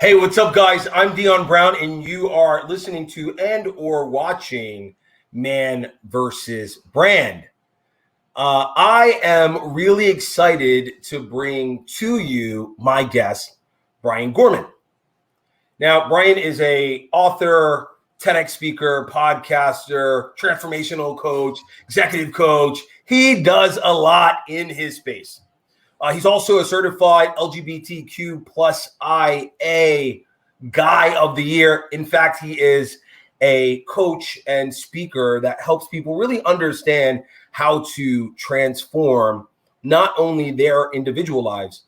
Hey, what's up, guys? I'm Dion Brown, and you are listening to and or watching Man versus Brand. I am really excited to bring to you my guest, Brian Gorman. Now, Brian is an author, TEDx speaker, podcaster, transformational coach, executive coach. He does a lot in his space. He's also a certified LGBTQ+IA guy of the year. In fact, he is a coach and speaker that helps people really understand how to transform not only their individual lives,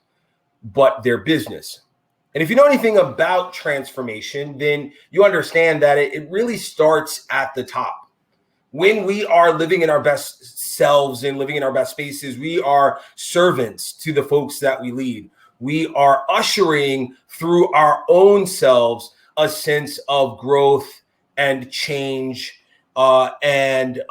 but their business. And if you know anything about transformation, then you understand that it really starts at the top. When we are living in our best selves and living in our best spaces, we are servants to the folks that we lead. We are ushering through our own selves a sense of growth and change and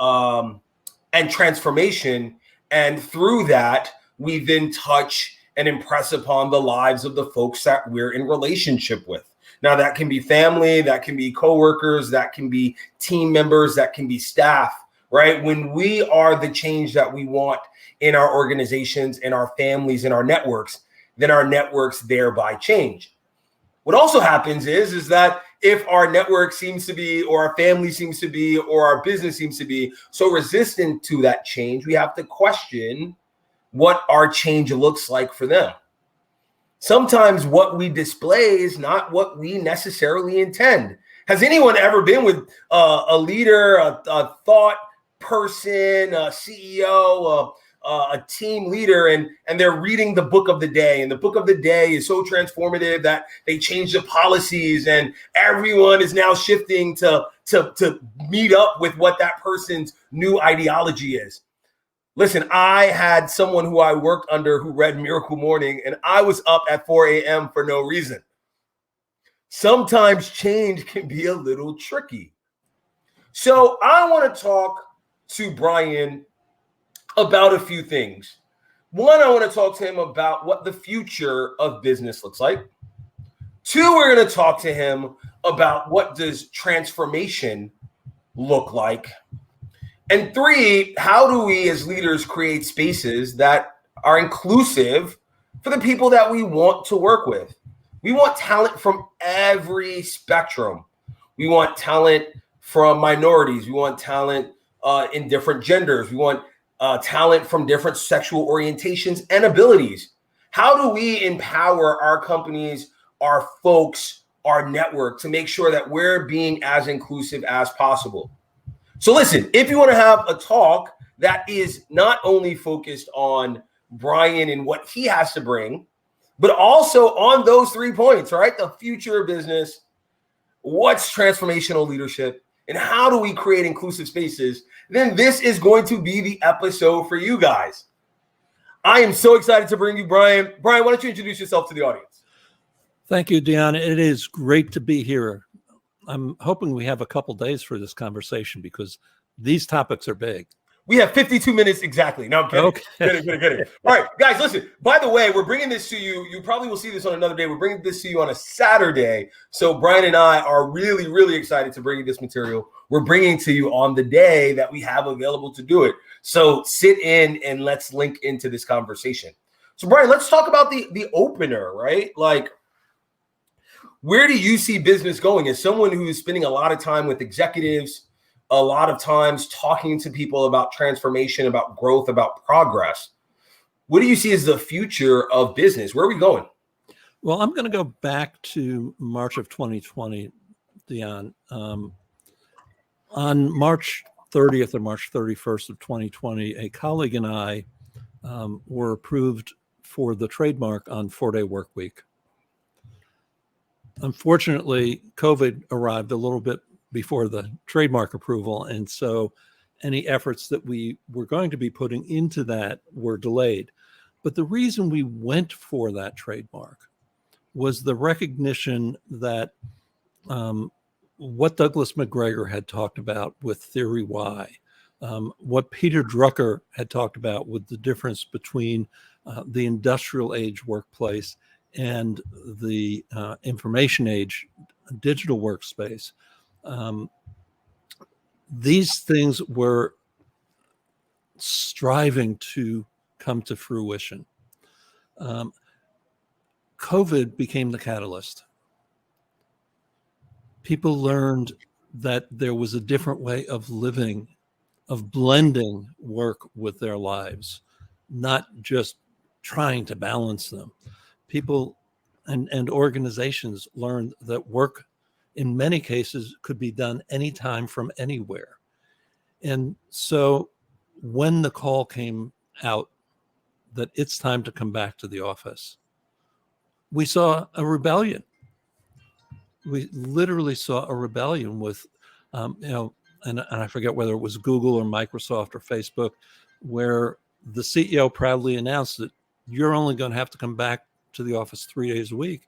transformation. And through that, we then touch and impress upon the lives of the folks that we're in relationship with. Now, that can be family, that can be coworkers, that can be team members, that can be staff, right? When we are the change that we want in our organizations, in our families, in our networks, then our networks thereby change. What also happens is that if our network seems to be, or our family seems to be, or our business seems to be so resistant to that change, we have to question what our change looks like for them. Sometimes what we display is not what we necessarily intend. Has anyone ever been with a leader, a thought person, a CEO, a team leader, and they're reading the book of the day, and the book of the day is so transformative that they change the policies, and everyone is now shifting to meet up with what that person's new ideology is? Listen, I had someone who I worked under who read Miracle Morning, and I was up at 4 a.m. for no reason. Sometimes change can be a little tricky. So I want to talk to Brian about a few things. One, I want to talk to him about what the future of business looks like. Two, we're going to talk to him about what does transformation look like. And three, how do we as leaders create spaces that are inclusive for the people that we want to work with? We want talent from every spectrum. We want talent from minorities. We want talent in different genders. We want talent from different sexual orientations and abilities. How do we empower our companies, our folks, our network to make sure that we're being as inclusive as possible? So listen, if you want to have a talk that is not only focused on Brian and what he has to bring, but also on those 3 points, right? The future of business, what's transformational leadership, and how do we create inclusive spaces, then this is going to be the episode for you guys. I am so excited to bring you Brian. Brian, why don't you introduce yourself to the audience? Thank you, Dion. It is great to be here. I'm hoping we have a couple days for this conversation because these topics are big. We have 52 minutes exactly. No, I'm kidding. Okay. Kidding. All right, guys, listen. By the way, we're bringing this to you. You probably will see this on another day. We're bringing this to you on a Saturday. So Brian and I are really, really excited to bring you this material. We're bringing to you on the day that we have available to do it. So sit in and let's link into this conversation. So Brian, let's talk about the opener, right? Like, where do you see business going? As someone who is spending a lot of time with executives, a lot of times talking to people about transformation, about growth, about progress, what do you see as the future of business? Where are we going? Well, I'm going to go back to March of 2020, Dion. On March 30th or March 31st of 2020, a colleague and I were approved for the trademark on 4-day work week. Unfortunately, COVID arrived a little bit before the trademark approval, and so any efforts that we were going to be putting into that were delayed. But the reason we went for that trademark was the recognition that what Douglas McGregor had talked about with Theory Y, what Peter Drucker had talked about with the difference between the industrial age workplace and the information age, digital workspace, these things were striving to come to fruition. COVID became the catalyst. People learned that there was a different way of living, of blending work with their lives, not just trying to balance them. People and organizations learned that work in many cases could be done anytime from anywhere. And so when the call came out that it's time to come back to the office, we saw a rebellion. We literally saw a rebellion with, and I forget whether it was Google or Microsoft or Facebook, where the CEO proudly announced that you're only going to have to come back to the office 3 days a week.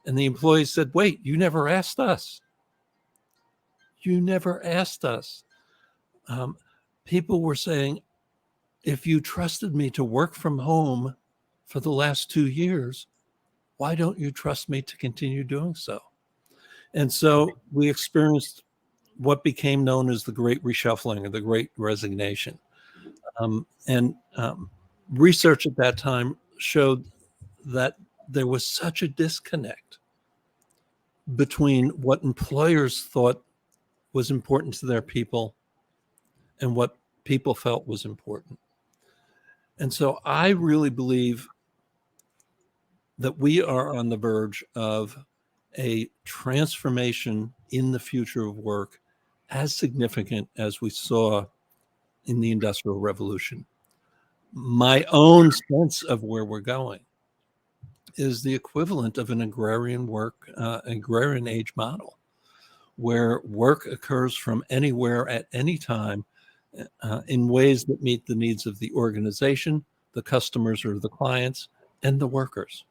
And the employees said, wait, you never asked us. You never asked us. People were saying, if you trusted me to work from home for the last 2 years, why don't you trust me to continue doing so? And so we experienced what became known as the Great Reshuffling or the Great Resignation. Research at that time showed that there was such a disconnect between what employers thought was important to their people and what people felt was important. And so I really believe that we are on the verge of a transformation in the future of work as significant as we saw in the Industrial Revolution. My own sense of where we're going is the equivalent of an agrarian age model, where work occurs from anywhere at any time in ways that meet the needs of the organization, the customers or the clients, and the workers.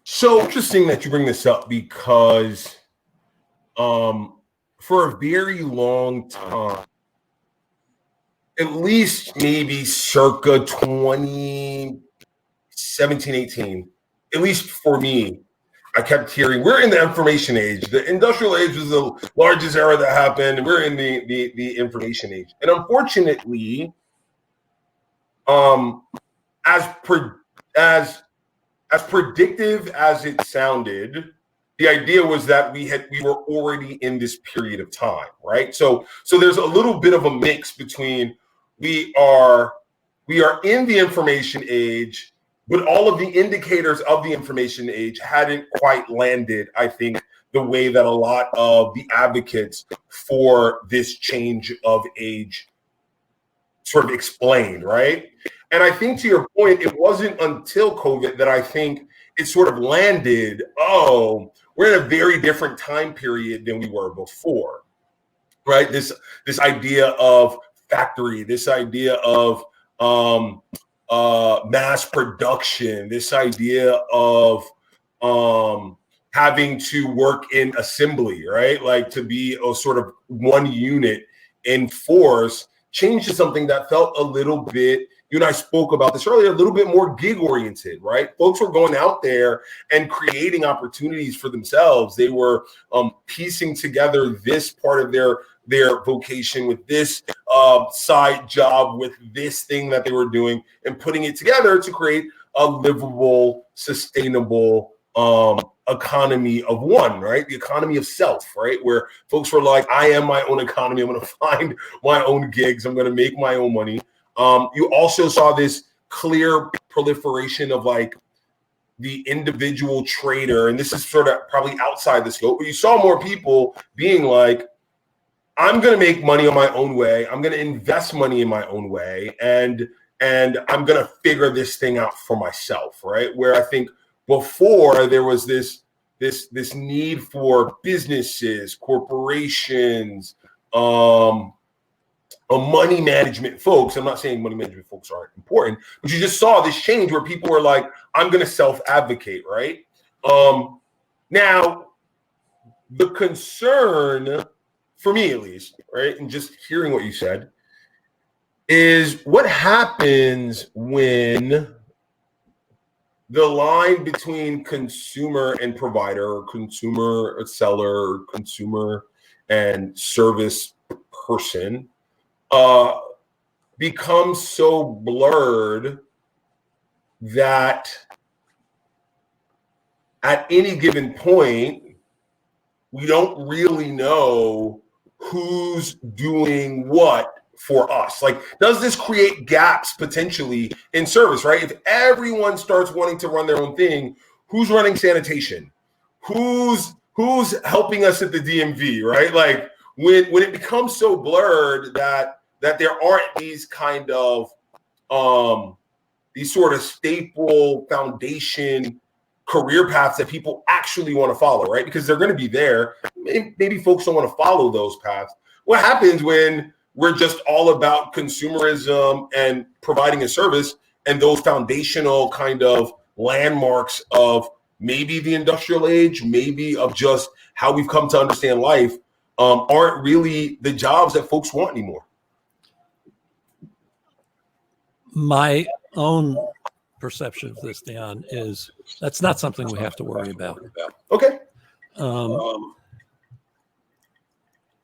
So interesting that you bring this up, because for a very long time, at least maybe circa 2017, 18, at least for me, I kept hearing, we're in the information age. The industrial age was the largest era that happened. We're in the information age. And unfortunately, as predictive as it sounded, the idea was that we were already in this period of time, right? So there's a little bit of a mix between we are in the information age, but all of the indicators of the information age hadn't quite landed, I think, the way that a lot of the advocates for this change of age sort of explained, right? And I think, to your point, it wasn't until COVID that I think it sort of landed, oh, we're in a very different time period than we were before, right? This idea of factory, this idea of mass production, this idea of having to work in assembly, right? Like to be a sort of one unit in force, changed to something that felt a little bit, you and I spoke about this earlier, a little bit more gig oriented, right? Folks were going out there and creating opportunities for themselves. They were piecing together this part of their vocation with this side job, with this thing that they were doing, and putting it together to create a livable, sustainable economy of one, right? The economy of self, right? Where folks were like, I am my own economy. I'm going to find my own gigs. I'm going to make my own money. You also saw this clear proliferation of like the individual trader. And this is sort of probably outside the scope, but you saw more people being like, I'm going to make money on my own way. I'm going to invest money in my own way. And I'm going to figure this thing out for myself, right? Where I think before there was this need for businesses, corporations, money management folks. I'm not saying money management folks aren't important, but you just saw this change where people were like, I'm going to self-advocate, right? Now, the concern, for me at least, right, and just hearing what you said, is what happens when the line between consumer and provider, or consumer and seller, or consumer and service person becomes so blurred that at any given point, we don't really know who's doing what for us. Like, does this create gaps potentially in service, right? If everyone starts wanting to run their own thing, who's running sanitation? Who's helping us at the DMV, right? Like, when it becomes so blurred that there aren't these kind of these sort of staple foundation career paths that people actually want to follow, right? Because they're going to be there. Maybe folks don't want to follow those paths. What happens when we're just all about consumerism and providing a service, and those foundational kind of landmarks of maybe the industrial age, maybe of just how we've come to understand life, aren't really the jobs that folks want anymore? My own perception of this, Dan, is that's not something we have to worry about. Okay.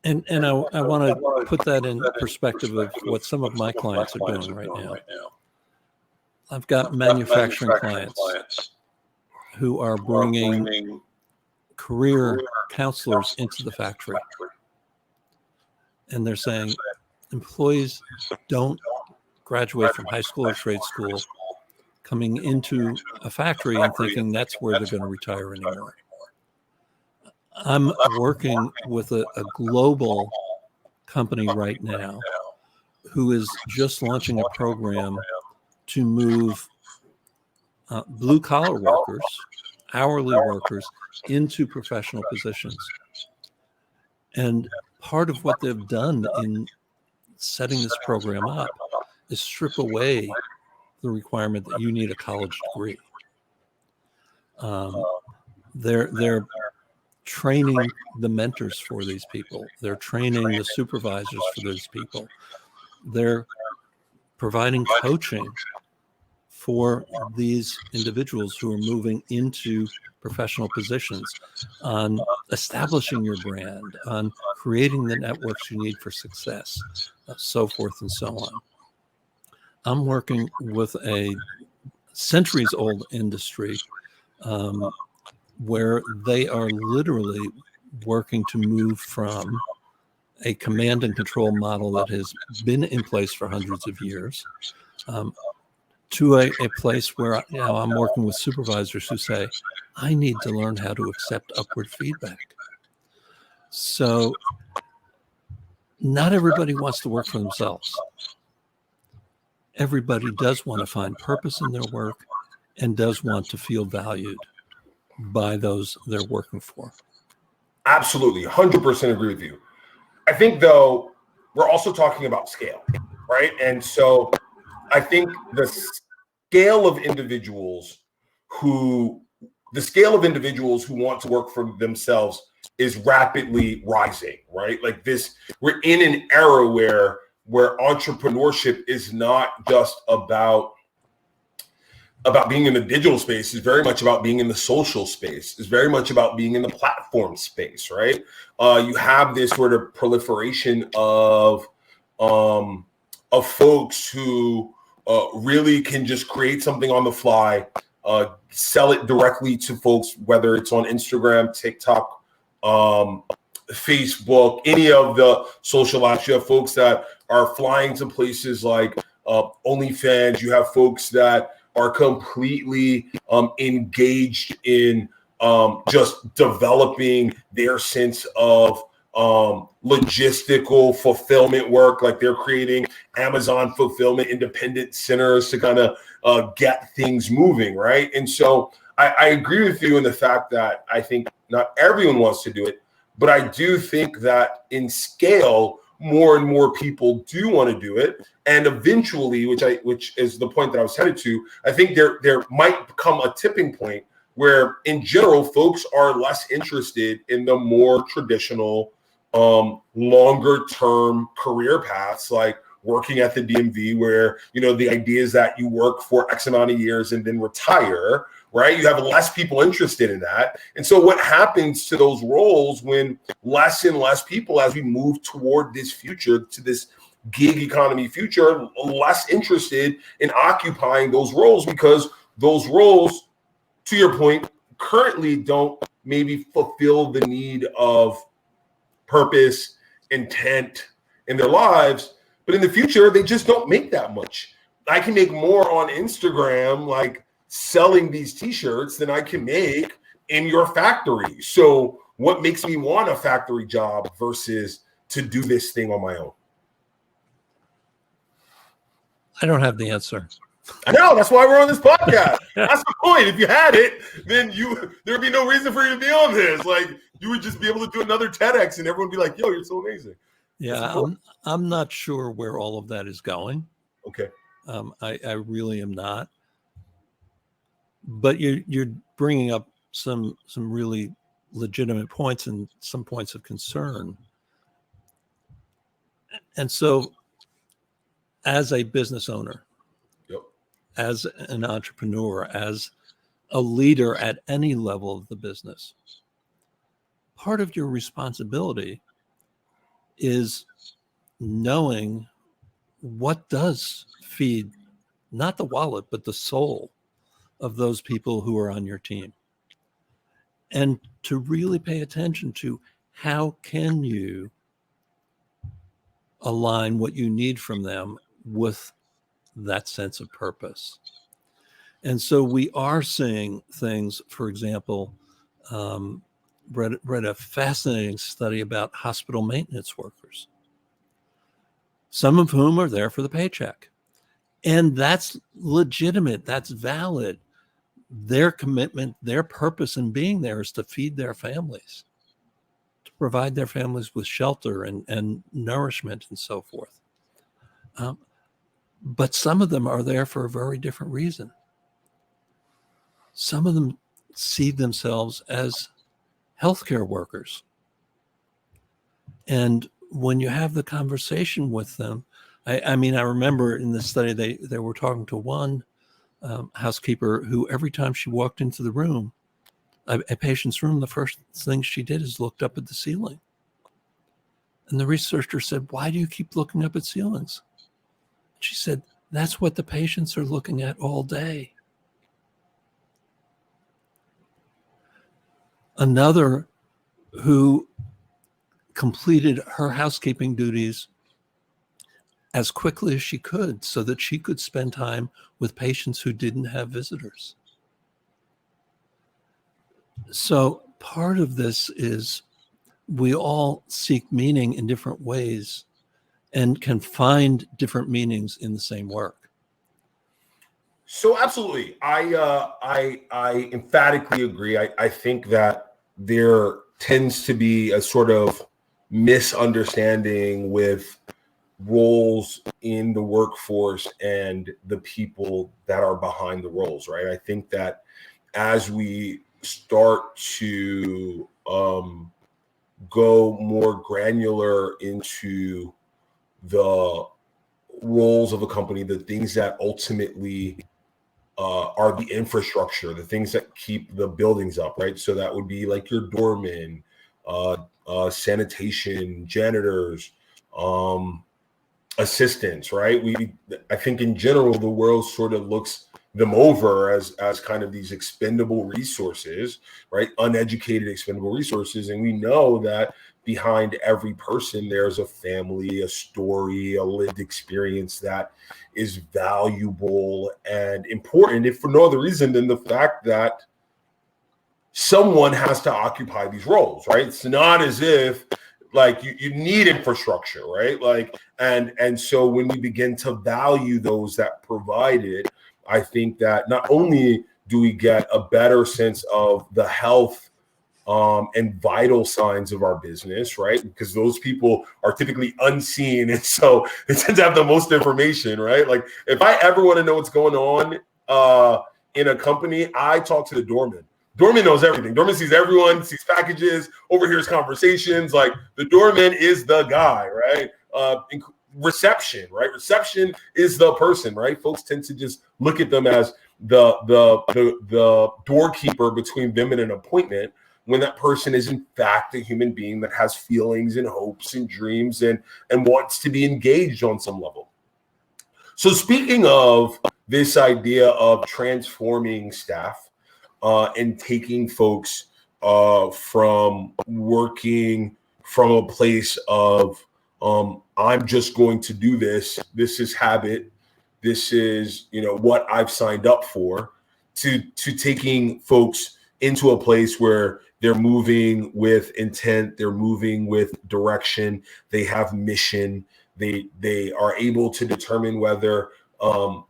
And I want to put that in perspective of what some of my clients are doing right now. I've got manufacturing clients who are bringing career counselors into the factory. And they're saying employees don't graduate from high school or trade school coming into a factory and thinking that's where they're going to retire anymore. I'm working with a global company right now who is just launching a program to move blue collar workers, hourly workers, into professional positions. And part of what they've done in setting this program up is strip away the requirement that you need a college degree. They're training the mentors for these people. They're training the supervisors for those people. They're providing coaching for these individuals who are moving into professional positions on establishing your brand, on creating the networks you need for success, so forth and so on. I'm working with a centuries-old industry where they are literally working to move from a command and control model that has been in place for hundreds of years to a place where I'm working with supervisors who say, I need to learn how to accept upward feedback. So not everybody wants to work for themselves. Everybody does want to find purpose in their work and does want to feel valued by those they're working for. Absolutely, 100% agree with you. I think, though, we're also talking about scale, right? And so I think the scale of individuals who want to work for themselves is rapidly rising, right? Like this, we're in an era where entrepreneurship is not just about being in the digital space. It's very much about being in the social space. It's very much about being in the platform space, right? You have this sort of proliferation of folks who really can just create something on the fly, sell it directly to folks, whether it's on Instagram, TikTok, Facebook, any of the social apps. You have folks that are flying to places like OnlyFans. You have folks that are completely engaged in just developing their sense of logistical fulfillment work. Like they're creating Amazon fulfillment independent centers to kind of get things moving, right? And so I agree with you in the fact that I think not everyone wants to do it, but I do think that in scale, more and more people do want to do it. And eventually, which is the point that I was headed to, I think there might come a tipping point where in general, folks are less interested in the more traditional, longer term career paths like working at the DMV where, the idea is that you work for X amount of years and then retire, right? You have less people interested in that. And so what happens to those roles when less and less people, as we move toward this future, to this gig economy future, are less interested in occupying those roles, because those roles, to your point, currently don't maybe fulfill the need of purpose, intent in their lives. But in the future, they just don't make that much. I can make more on Instagram, like selling these t-shirts, than I can make in your factory. So what makes me want a factory job versus to do this thing on my own? I don't have the answer. I know, that's why we're on this podcast. That's the point. If you had it, then there'd be no reason for you to be on this. Like, you would just be able to do another TEDx and everyone would be like, yo, you're so amazing. Yeah, I'm not sure where all of that is going. Okay. I really am not. But you're bringing up some really legitimate points and some points of concern. And so, as a business owner, yep, as an entrepreneur, as a leader at any level of the business, part of your responsibility is knowing what does feed not the wallet, but the soul of those people who are on your team. And to really pay attention to how can you align what you need from them with that sense of purpose. And so we are seeing things, for example, read a fascinating study about hospital maintenance workers, some of whom are there for the paycheck. And that's legitimate, that's valid. Their commitment, their purpose in being there is to feed their families, to provide their families with shelter and nourishment and so forth. But some of them are there for a very different reason. Some of them see themselves as healthcare workers. And when you have the conversation with them, I remember in the study, they were talking to one housekeeper who every time she walked into the room, a patient's room, the first thing she did is looked up at the ceiling. And the researcher said, "Why do you keep looking up at ceilings?" She said, "That's what the patients are looking at all day." Another who completed her housekeeping duties as quickly as she could so that she could spend time with patients who didn't have visitors. So part of this is we all seek meaning in different ways and can find different meanings in the same work. So absolutely. I emphatically agree. I think that there tends to be a sort of misunderstanding with roles in the workforce and the people that are behind the roles, right? I think that as we start to go more granular into the roles of a company, the things that ultimately are the infrastructure, the things that keep the buildings up, right? So that would be like your doormen, sanitation, janitors, assistants, right? I think in general, the world sort of looks them over as kind of these expendable resources, right? Uneducated expendable resources. And we know that behind every person, there's a family, a story, a lived experience that is valuable and important, if for no other reason than the fact that someone has to occupy these roles, right? It's not as if like you need infrastructure, right? Like, and so when we begin to value those that provide it, I think that not only do we get a better sense of the health and vital signs of our business, right? Because those people are typically unseen. And so they tend to have the most information, right? Like if I ever want to know what's going on in a company, I talk to the doorman. Doorman knows everything. Doorman sees everyone, sees packages, overhears conversations. Like the doorman is the guy, right? reception, right? Reception is the person, right? Folks tend to just look at them as the doorkeeper between them and an appointment, when that person is in fact a human being that has feelings and hopes and dreams and wants to be engaged on some level. So speaking of this idea of transforming staff and taking folks from working from a place of I'm just going to do this. This is habit. This is, what I've signed up for, to taking folks into a place where they're moving with intent. They're moving with direction. They have mission. They are able to determine whether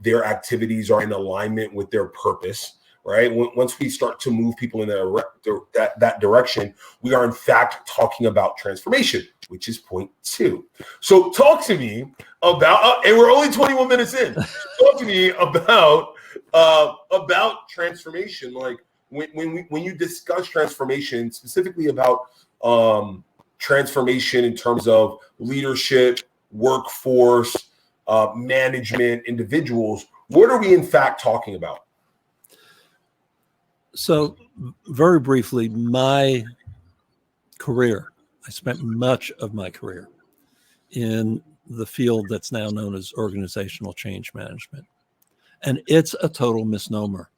their activities are in alignment with their purpose. Right. Once we start to move people in that direction, we are in fact talking about transformation, which is point 2. So talk to me about, and we're only 21 minutes in. Talk to me about transformation. Like when you discuss transformation, specifically about transformation in terms of leadership, workforce, management, individuals, what are we in fact talking about? So very briefly, my career, I spent much of my career in the field that's now known as organizational change management. And it's a total misnomer.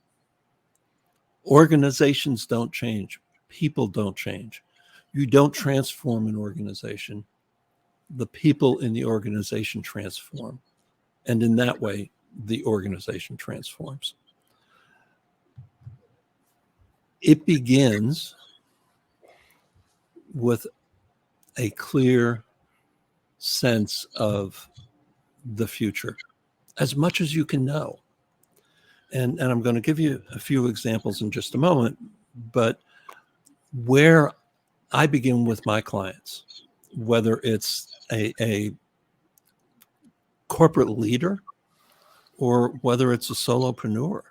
Organizations don't change. People don't change. You don't transform an organization. The people in the organization transform. And in that way, the organization transforms. It begins with a clear sense of the future, as much as you can know. And I'm going to give you a few examples in just a moment, but where I begin with my clients, whether it's a corporate leader or whether it's a solopreneur,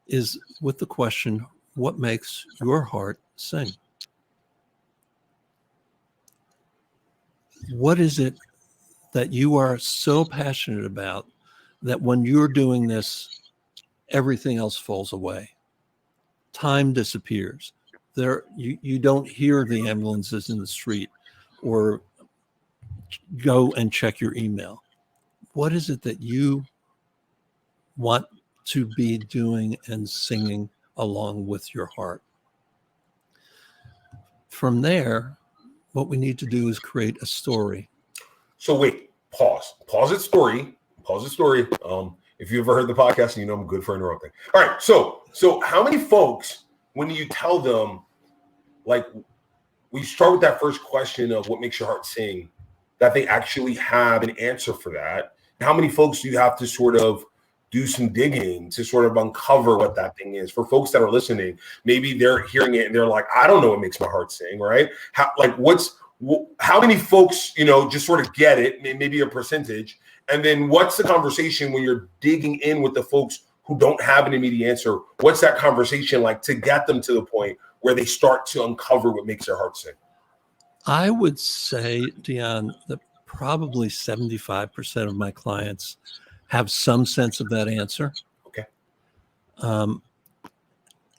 is with the question, what makes your heart sing? What is it that you are so passionate about that when you're doing this, everything else falls away? Time disappears. You don't hear the ambulances in the street or go and check your email. What is it that you want to be doing and singing along with your heart? From there, what we need to do is create a story. So wait, pause it story. If you ever heard the podcast, I'm good for interrupting. All right. So how many folks, when you tell them, like, we start with that first question of what makes your heart sing, that they actually have an answer for that? How many folks do you have to sort of do some digging to sort of uncover what that thing is? For folks that are listening, maybe they're hearing it and they're like, I don't know what makes my heart sing, right? How many folks, just sort of get it, maybe a percentage, and then what's the conversation when you're digging in with the folks who don't have an immediate answer? What's that conversation like to get them to the point where they start to uncover what makes their heart sing? I would say, Dion, that probably 75% of my clients have some sense of that answer. Okay. And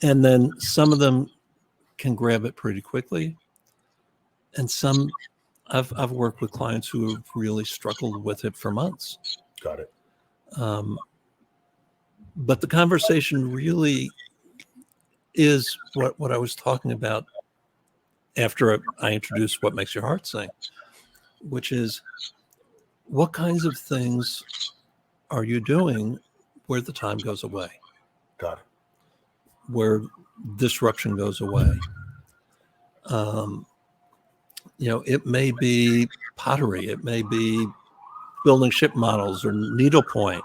then some of them can grab it pretty quickly. And some, I've worked with clients who have really struggled with it for months. Got it. But the conversation really is what I was talking about after I introduced what makes your heart sing, which is, what kinds of things are you doing where the time goes away? Got it. Where disruption goes away. It may be pottery. It may be building ship models or needlepoint.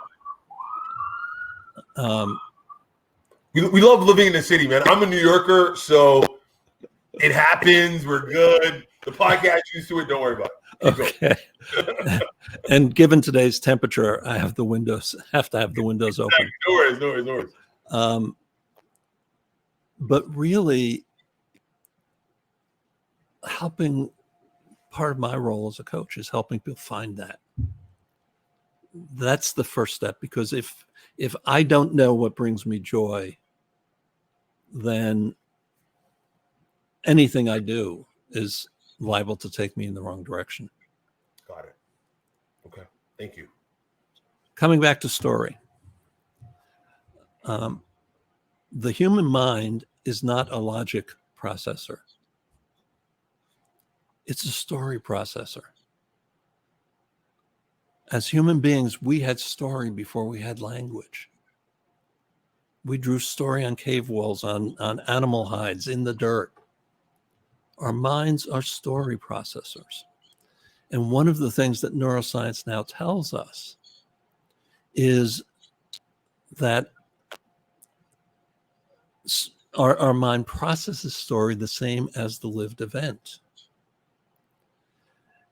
We love living in the city, man. I'm a New Yorker, so it happens. We're good. The podcast used to it. Don't worry about it. Okay. And given today's temperature, I have to have the windows open. No worries. But really helping part of my role as a coach is helping people find that. That's the first step, because if I don't know what brings me joy, then anything I do is liable to take me in the wrong direction. Got it. Okay. Thank you. Coming back to story. The human mind is not a logic processor. It's a story processor. As human beings, we had story before we had language. We drew story on cave walls, on animal hides, in the dirt. Our minds are story processors. And one of the things that neuroscience now tells us is that our mind processes story the same as the lived event.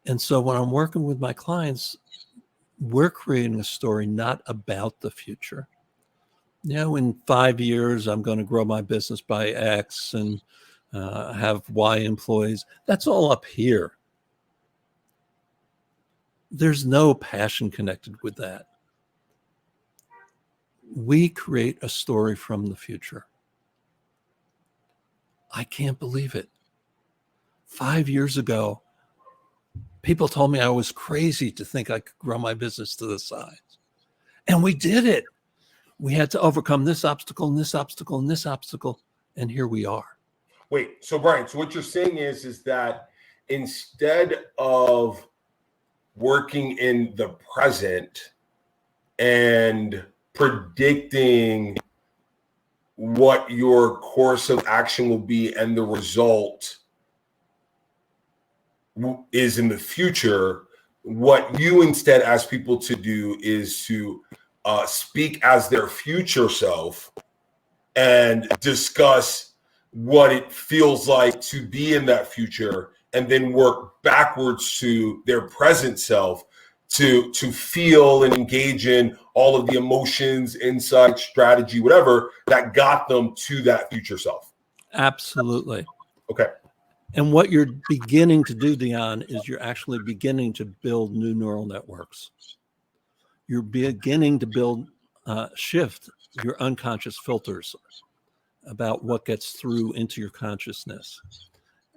And so when I'm working with my clients, we're creating a story not about the future. In 5 years, I'm going to grow my business by X and have Y employees. That's all up here. There's no passion connected with that. We create a story from the future. I can't believe it. 5 years ago, people told me I was crazy to think I could grow my business to this size. And we did it. We had to overcome this obstacle and this obstacle and this obstacle. And here we are. Wait, so Brian, so what you're saying is that instead of working in the present and predicting what your course of action will be and the result is in the future, what you instead ask people to do is to speak as their future self and discuss what it feels like to be in that future, and then work backwards to their present self to feel and engage in all of the emotions, insight, strategy, whatever that got them to that future self. Absolutely. Okay. And what you're beginning to do, Dion, is you're actually beginning to build new neural networks. You're beginning to shift your unconscious filters about what gets through into your consciousness.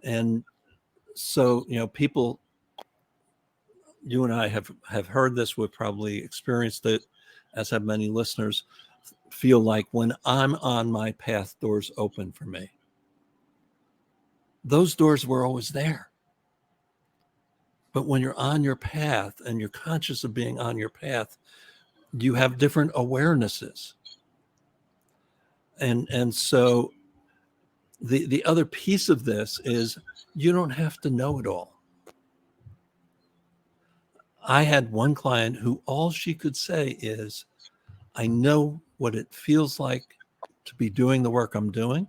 And so, people, you and I have heard this, we've probably experienced it, as have many listeners, feel like when I'm on my path, doors open for me. Those doors were always there. But when you're on your path and you're conscious of being on your path, you have different awarenesses. And so the other piece of this is you don't have to know it all. I had one client who all she could say is, I know what it feels like to be doing the work I'm doing.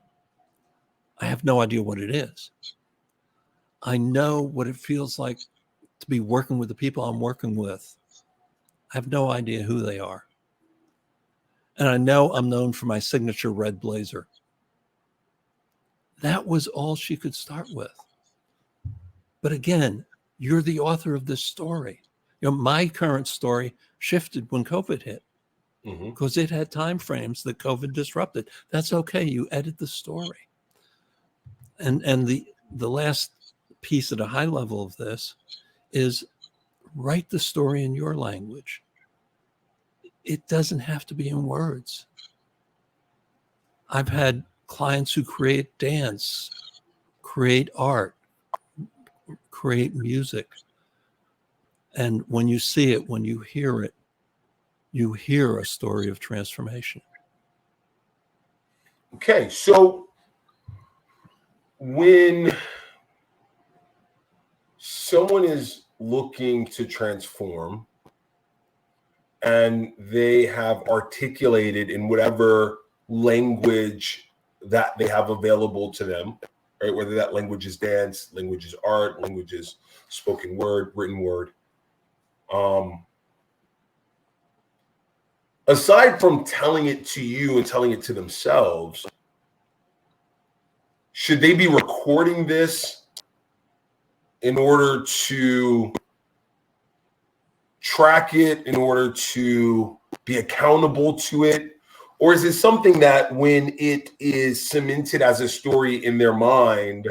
I have no idea what it is. I know what it feels like to be working with the people I'm working with. I have no idea who they are. And I know I'm known for my signature red blazer. That was all she could start with. But again, you're the author of this story. My current story shifted when COVID hit because it had time frames that COVID disrupted. That's okay. You edit the story. And the last piece at a high level of this is write the story in your language. It doesn't have to be in words. I've had clients who create dance, create art, create music. And when you see it, when you hear it, you hear a story of transformation. Okay, so when someone is looking to transform and they have articulated in whatever language that they have available to them, right? Whether that language is dance, language is art, language is spoken word, written word. Aside from telling it to you and telling it to themselves, should they be recording this in order to track it, in order to be accountable to it? Or is it something that when it is cemented as a story in their mind,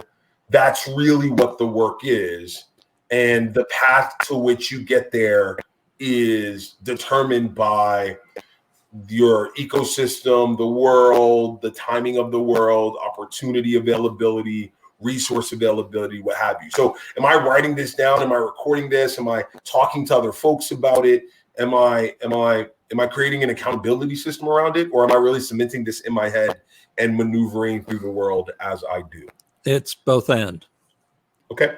that's really what the work is? And the path to which you get there is determined by your ecosystem, the world, the timing of the world, opportunity availability, resource availability, what have you. So am I writing this down? Am I recording this? Am I talking to other folks about it? Am I creating an accountability system around it? Or am I really cementing this in my head and maneuvering through the world as I do? It's both and. Okay.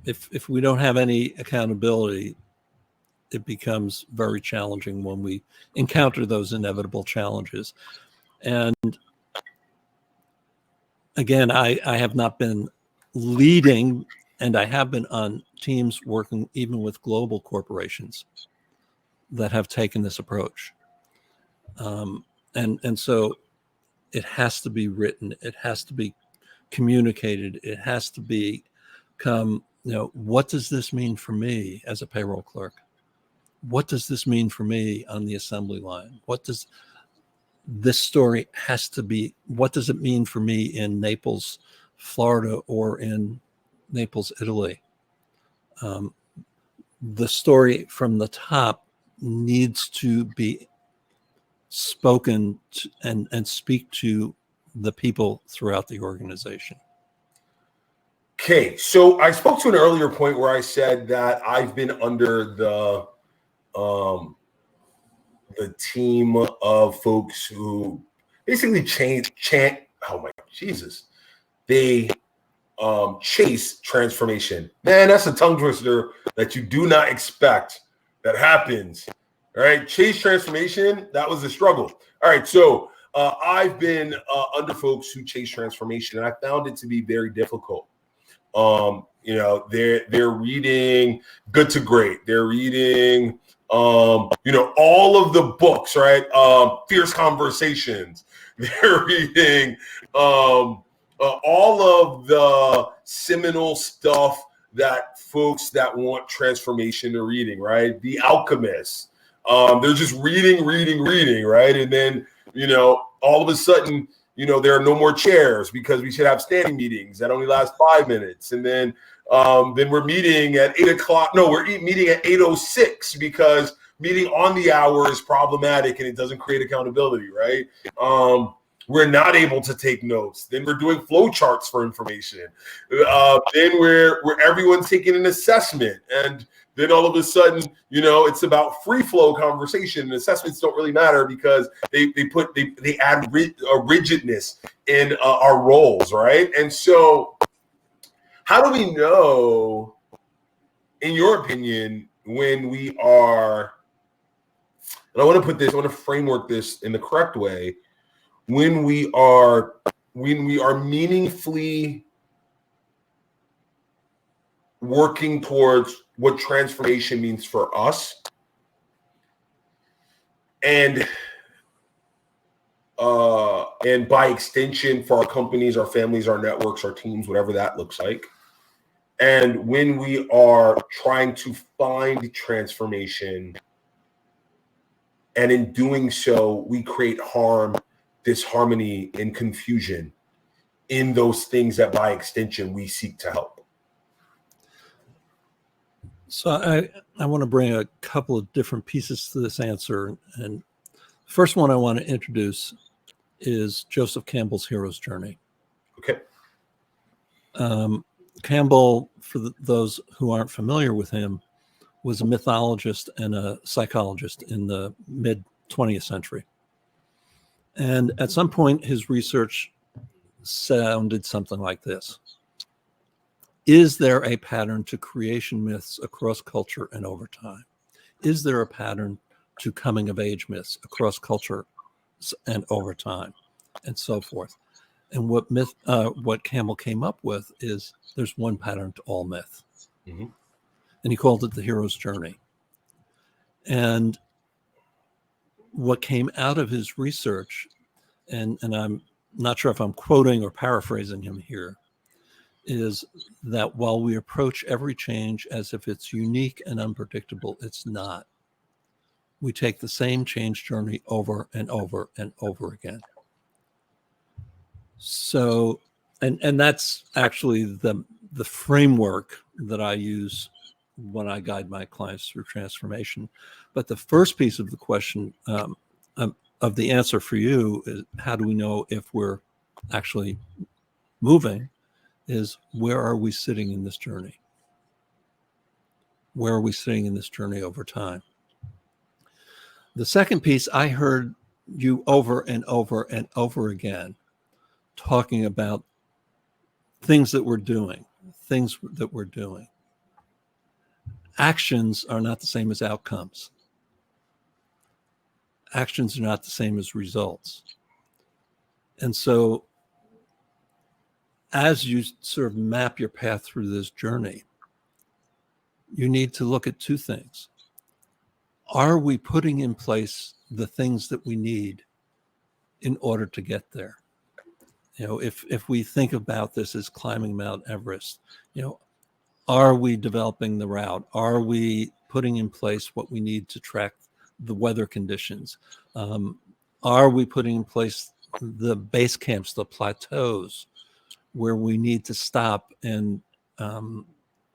If we don't have any accountability, it becomes very challenging when we encounter those inevitable challenges. And again, I have not been leading, and I have been on teams working even with global corporations that have taken this approach. And so it has to be written, it has to be communicated, it has to become, what does this mean for me as a payroll clerk? What does this mean for me on the assembly line? What does this story has to be? What does it mean for me in Naples, Florida, or in Naples, Italy? The story from the top needs to be spoken to and speak to the people throughout the organization. Okay, so I spoke to an earlier point where I said that I've been under the team of folks who basically they chase transformation. Man, that's a tongue twister that you do not expect that happens. All right, chase transformation, that was the struggle. All right, so I've been under folks who chase transformation, and I found it to be very difficult. They're reading Good to Great. They're reading, all of the books, right? Fierce Conversations. They're reading all of the seminal stuff that folks that want transformation are reading, right? The Alchemist. They're just reading, right? And then, all of a sudden, there are no more chairs because we should have standing meetings that only last 5 minutes. And then we're meeting at 8 o'clock. No, we're meeting at 8:06 because meeting on the hour is problematic and it doesn't create accountability, right? We're not able to take notes. Then we're doing flow charts for information. Then we're everyone's taking an assessment. And then all of a sudden, it's about free flow conversation. And assessments don't really matter because they add rigidness in our roles, right? And so how do we know, in your opinion, when we are, and I want to framework this in the correct way, when we are meaningfully working towards what transformation means for us, and by extension for our companies, our families, our networks, our teams, whatever that looks like, and when we are trying to find transformation, and in doing so, we create disharmony, and confusion in those things that by extension we seek to help. So I want to bring a couple of different pieces to this answer. And first one I want to introduce is Joseph Campbell's hero's journey. Okay. Campbell, for those who aren't familiar with him, was a mythologist and a psychologist in the mid-20th century. And at some point, his research sounded something like this. Is there a pattern to creation myths across culture and over time? Is there a pattern to coming of age myths across culture and over time, and so forth? And what Campbell came up with is there's one pattern to all myth. Mm-hmm. And he called it the hero's journey. And what came out of his research, and I'm not sure if I'm quoting or paraphrasing him here, is that while we approach every change as if it's unique and unpredictable, it's not. We take the same change journey over and over and over again. So, and that's actually the framework that I use when I guide my clients through transformation. But the first piece of the question, of the answer for you, is how do we know if we're actually moving, is where are we sitting in this journey? Where are we sitting in this journey over time? The second piece, I heard you over and over and over again talking about things that we're doing. Actions are not the same as outcomes. Actions are not the same as results. And so as you sort of map your path through this journey, you need to look at two things. Are we putting in place the things that we need in order to get there? You know, if we think about this as climbing Mount Everest, you know, are we developing the route? Are we putting in place what we need to track the weather conditions? Are we putting in place the base camps, the plateaus, where we need to stop and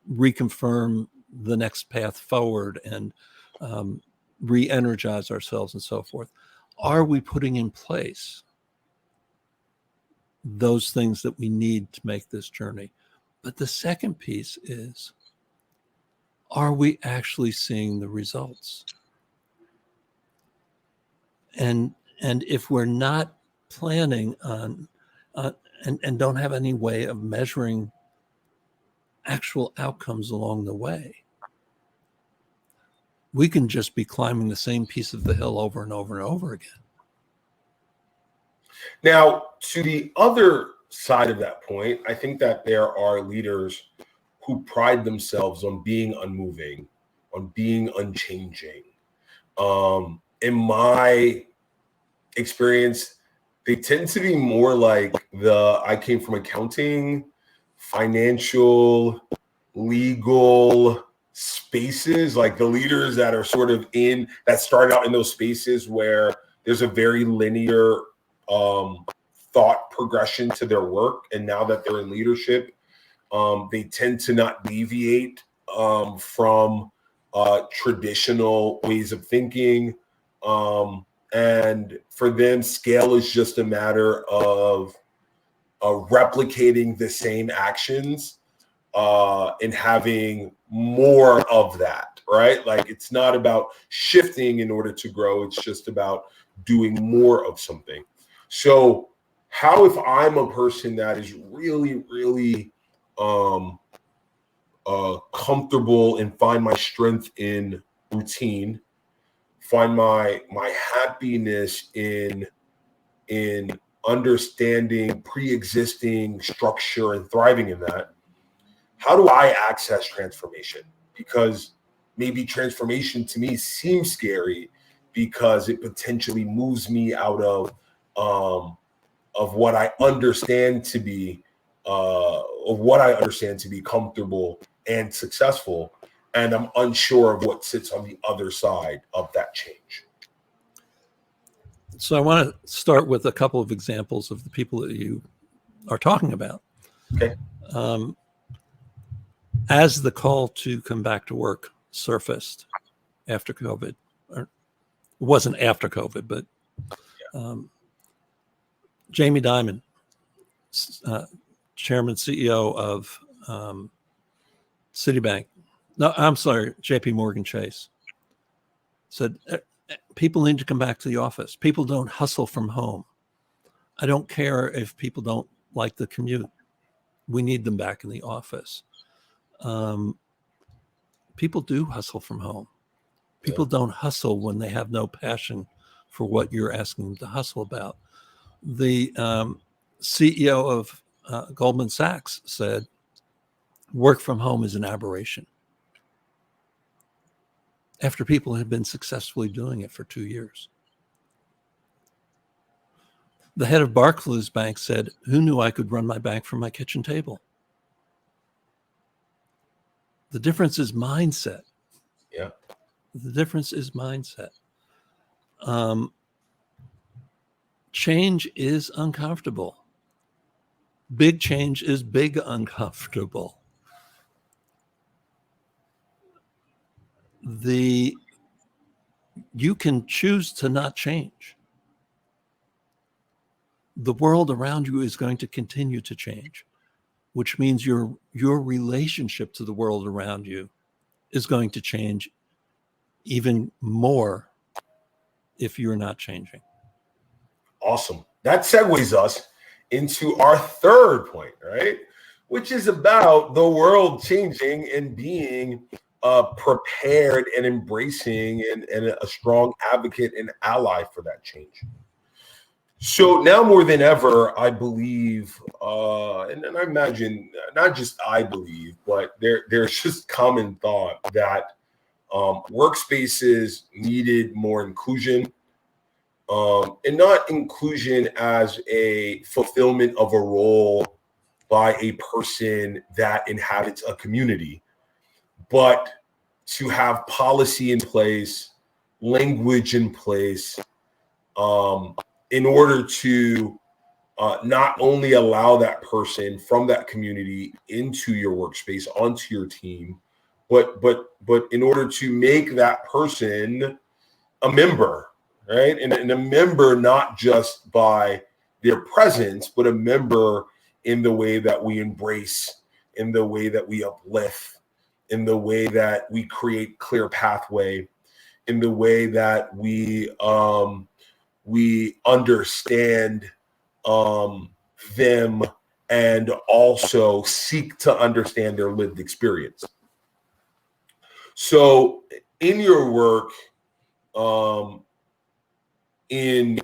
reconfirm the next path forward and re-energize ourselves and so forth? Are we putting in place those things that we need to make this journey? But the second piece is, are we actually seeing the results? And if we're not planning on and don't have any way of measuring actual outcomes along the way, we can just be climbing the same piece of the hill over and over and over again. Now, to the other side of that point, I think that there are leaders who pride themselves on being unmoving, on being unchanging. In my experience, they tend to be more like I came from accounting, financial, legal spaces, like the leaders that are sort of that start out in those spaces where there's a very linear thought progression to their work. And now that they're in leadership, they tend to not deviate from traditional ways of thinking. And for them, scale is just a matter of replicating the same actions and having more of that, right? Like, it's not about shifting in order to grow. It's just about doing more of something. So how, if I'm a person that is really, really comfortable and find my strength in routine, find my happiness in understanding pre-existing structure and thriving in that, how do I access transformation? Because maybe transformation to me seems scary because it potentially moves me out of what I understand to be comfortable and successful, and I'm unsure of what sits on the other side of that change. So I want to start with a couple of examples of the people that you are talking about. Okay. As the call to come back to work surfaced after COVID, or it wasn't after COVID, but Jamie Dimon, Chairman, CEO of Citibank, no, I'm sorry, JP Morgan Chase, said people need to come back to the office. People don't hustle from home. I don't care if people don't like the commute. We need them back in the office. People do hustle from home. People don't hustle when they have no passion for what you're asking them to hustle about. The CEO of Goldman Sachs said, work from home is an aberration, after people had been successfully doing it for 2 years. The head of Barclays Bank said, who knew I could run my bank from my kitchen table? The difference is mindset. Yeah. The difference is mindset. Change is uncomfortable. Big change is big uncomfortable. You can choose to not change. The world around you is going to continue to change, which means your relationship to the world around you is going to change even more if you're not changing. Awesome. That segues us into our third point, right? Which is about the world changing and being prepared and embracing and a strong advocate and ally for that change. So now more than ever, I believe, and I imagine, not just I believe, but there's just common thought that workspaces needed more inclusion, and not inclusion as a fulfillment of a role by a person that inhabits a community, but to have policy in place, language in place, in order to not only allow that person from that community into your workspace, onto your team, but in order to make that person a member, right? And a member not just by their presence, but a member in the way that we embrace, in the way that we uplift, in the way that we create clear pathway, in the way that we understand them and also seek to understand their lived experience. So in your work, in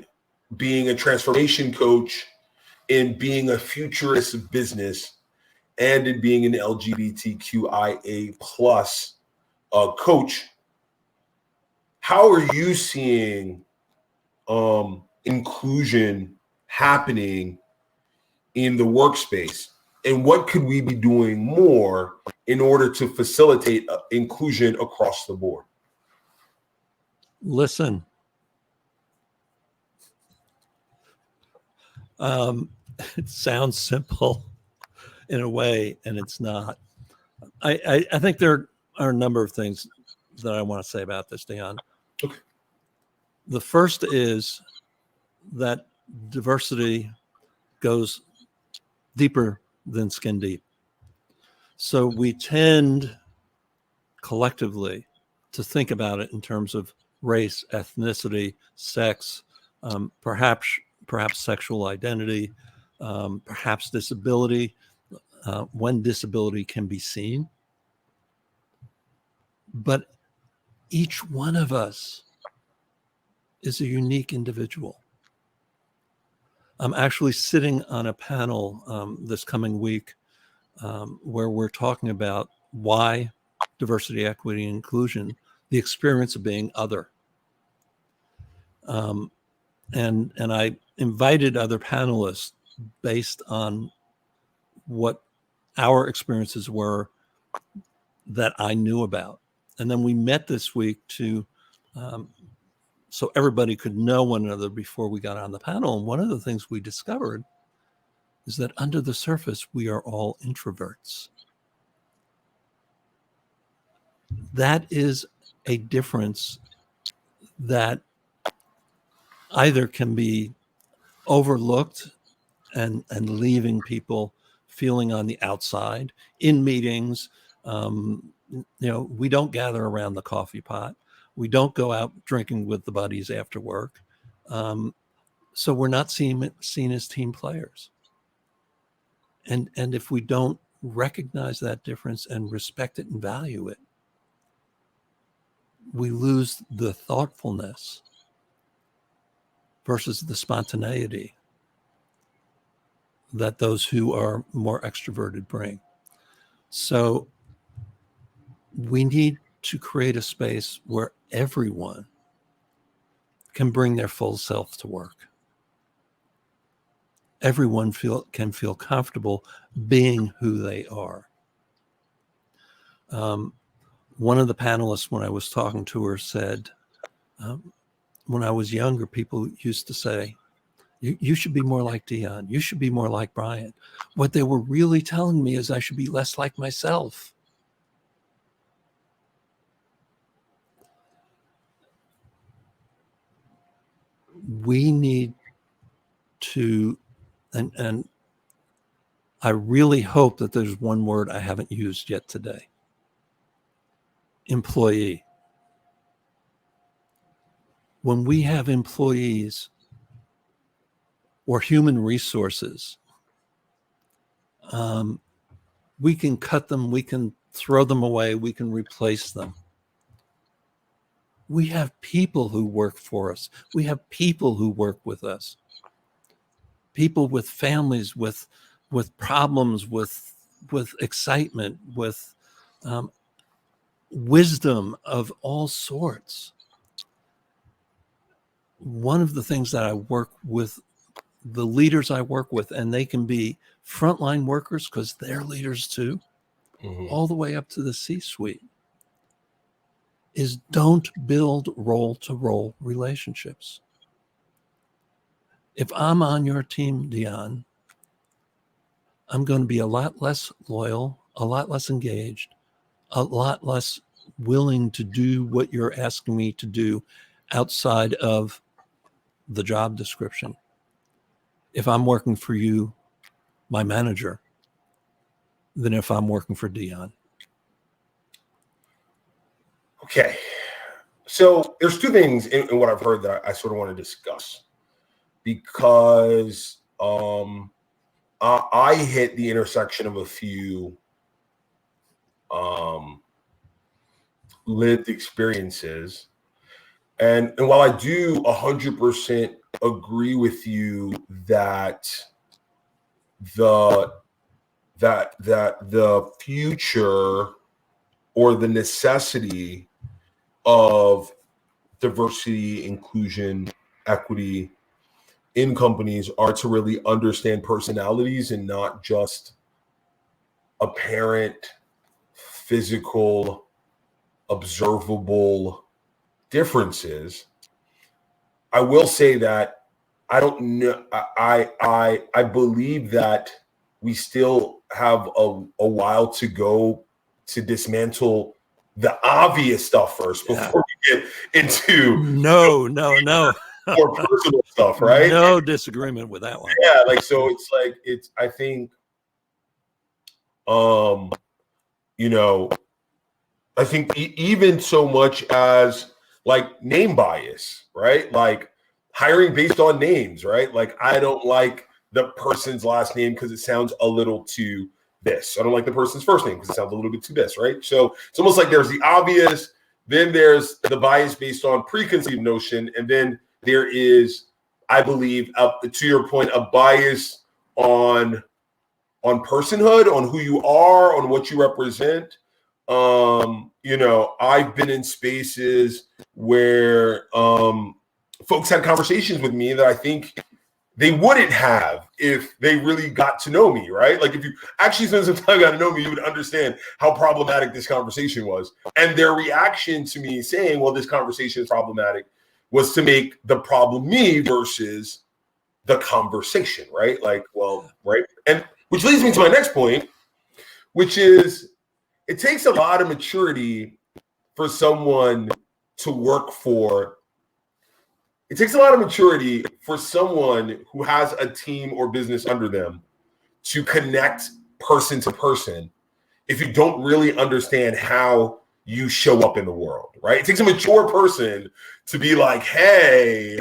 being a transformation coach, in being a futurist of business, and in being an LGBTQIA plus coach, how are you seeing inclusion happening in the workspace? And what could we be doing more in order to facilitate inclusion across the board? Listen. It sounds simple in a way, and it's not. I think there are a number of things that I want to say about this, Dion. Okay. The first is that diversity goes deeper than skin deep. So we tend collectively to think about it in terms of race, ethnicity, sex, perhaps sexual identity, perhaps disability, when disability can be seen. But each one of us is a unique individual. I'm actually sitting on a panel this coming week where we're talking about why diversity, equity, and inclusion, the experience of being other. And I invited other panelists based on what our experiences were that I knew about. And then we met this week to so everybody could know one another before we got on the panel. And one of the things we discovered is that under the surface, we are all introverts. That is a difference that either can be overlooked and leaving people feeling on the outside in meetings. We don't gather around the coffee pot. We don't go out drinking with the buddies after work. So we're not seen as team players. And if we don't recognize that difference and respect it and value it, we lose the thoughtfulness versus the spontaneity that those who are more extroverted bring. So we need to create a space where everyone can bring their full self to work. Everyone can feel comfortable being who they are. One of the panelists, when I was talking to her, said, when I was younger, people used to say, you should be more like Dion. You should be more like Brian. What they were really telling me is I should be less like myself. We need to, and I really hope that there's one word I haven't used yet today. Employee. When we have employees or human resources, we can cut them, we can throw them away, we can replace them. We have people who work for us. We have people who work with us. People with families, with problems, with excitement, with wisdom of all sorts. One of the things that I work with, the leaders I work with, and they can be frontline workers because they're leaders too, all the way up to the C-suite, is don't build role-to-role relationships. If I'm on your team, Dion, I'm going to be a lot less loyal, a lot less engaged, a lot less willing to do what you're asking me to do outside of the job description. If I'm working for you, my manager, than if I'm working for Dion. Okay. So there's two things in what I've heard that I sort of want to discuss, because I hit the intersection of a few lived experiences. And while I do 100% agree with you that the future or the necessity of diversity, inclusion, equity in companies are to really understand personalities and not just apparent, physical, observable differences. I will say that I don't know. I believe that we still have a while to go to dismantle the obvious stuff first before we get into no more personal stuff, right? No disagreement with that one. Yeah, I think I think even so much as like name bias, right? Like hiring based on names, right? Like I don't like the person's last name because it sounds a little too this. I don't like the person's first name because it sounds a little bit too this, right? So it's almost like there's the obvious, then there's the bias based on preconceived notion, and then there is, I believe, to your point, a bias on personhood, on who you are, on what you represent. I've been in spaces where folks had conversations with me that I think they wouldn't have if they really got to know me, right? Like if you actually spend some time got to know me, you would understand how problematic this conversation was. And their reaction to me saying, well, this conversation is problematic, was to make the problem me versus the conversation, right? Like, well, right. And which leads me to my next point, which is it takes a lot of maturity for someone to work for. It takes a lot of maturity for someone who has a team or business under them to connect person to person if you don't really understand how you show up in the world, right? It takes a mature person to be like, hey,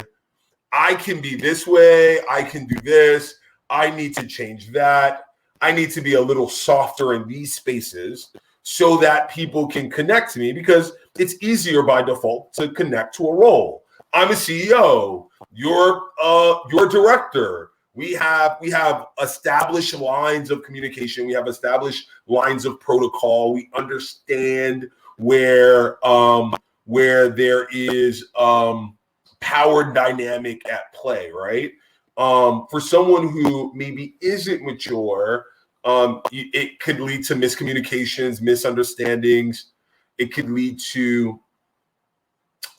I can be this way. I can do this. I need to change that. I need to be a little softer in these spaces so that people can connect to me, because it's easier by default to connect to a role. I'm a CEO. You're director. We have established lines of communication. We have established lines of protocol. We understand where there is power dynamic at play, right? For someone who maybe isn't mature, It could lead to miscommunications, misunderstandings. It could lead to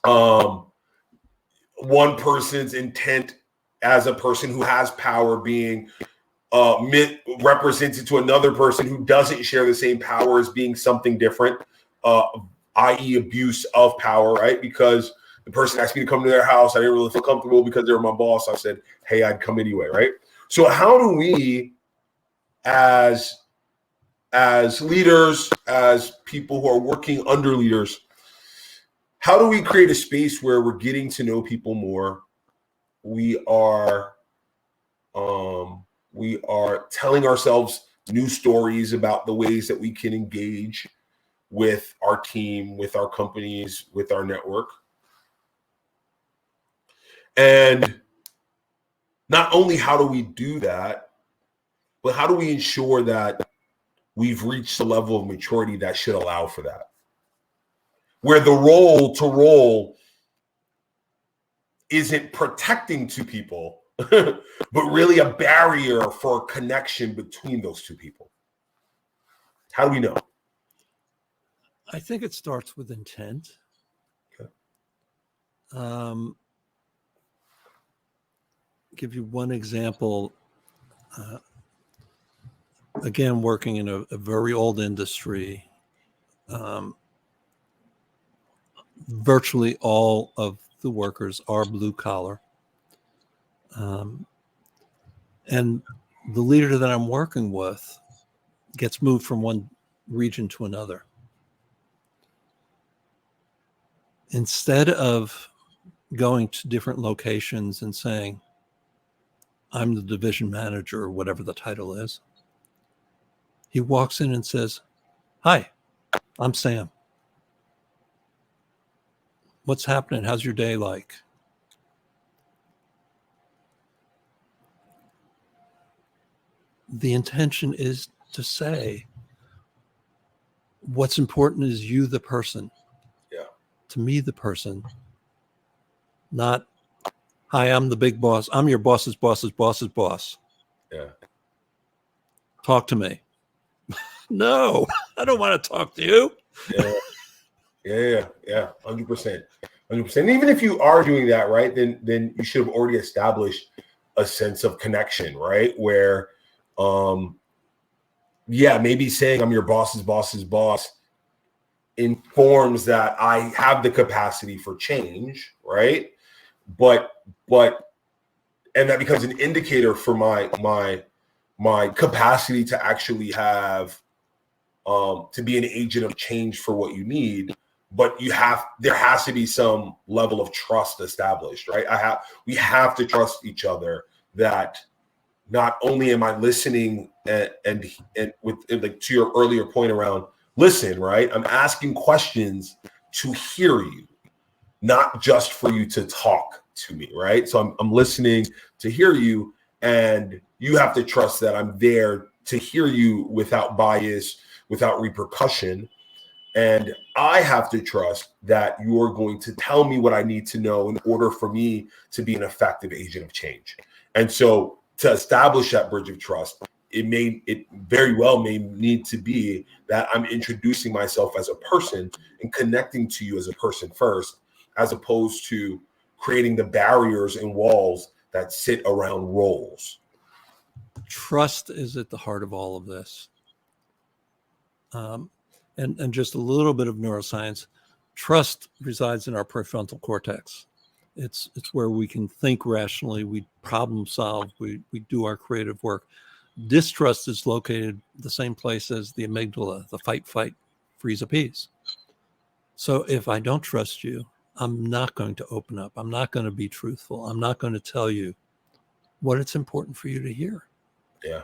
one person's intent as a person who has power being represented to another person who doesn't share the same power as being something different, i.e. abuse of power, right? Because the person asked me to come to their house. I didn't really feel comfortable because they were my boss. I said, hey, I'd come anyway, right? So how do we, as leaders, as people who are working under leaders, how do we create a space where we're getting to know people more? We are telling ourselves new stories about the ways that we can engage with our team, with our companies, with our network. And not only how do we do that, but how do we ensure that we've reached a level of maturity that should allow for that? Where the role to role isn't protecting two people, but really a barrier for connection between those two people. How do we know? I think it starts with intent. Okay. Give you one example. Again, working in a very old industry, virtually all of the workers are blue collar. And the leader that I'm working with gets moved from one region to another. Instead of going to different locations and saying, I'm the division manager, or whatever the title is, he walks in and says, hi, I'm Sam. What's happening? How's your day like? The intention is to say, what's important is you, the person. Yeah. To me, the person, not, hi, I'm the big boss. I'm your boss's boss's boss's boss. Yeah. Talk to me. No, I don't want to talk to you. Yeah. 100%. 100%. Even if you are doing that, right, then you should have already established a sense of connection, right? Where, maybe saying I'm your boss's boss's boss informs that I have the capacity for change, right? But and that becomes an indicator for my capacity to actually have to be an agent of change for what you need. But there has to be some level of trust established, right? We have to trust each other that not only am I listening and with, like, to your earlier point around listen, right? I'm asking questions to hear you, not just for you to talk to me, right? So I'm listening to hear you, and you have to trust that I'm there to hear you without bias, without repercussion. And I have to trust that you're going to tell me what I need to know in order for me to be an effective agent of change. And so to establish that bridge of trust, it very well may need to be that I'm introducing myself as a person and connecting to you as a person first, as opposed to creating the barriers and walls that sit around roles. Trust is at the heart of all of this. And just a little bit of neuroscience. Trust resides in our prefrontal cortex. It's where we can think rationally, we problem solve, we do our creative work. Distrust is located the same place as the amygdala, the fight, freeze, appease. So if I don't trust you, I'm not going to open up. I'm not going to be truthful. I'm not going to tell you what it's important for you to hear. Yeah.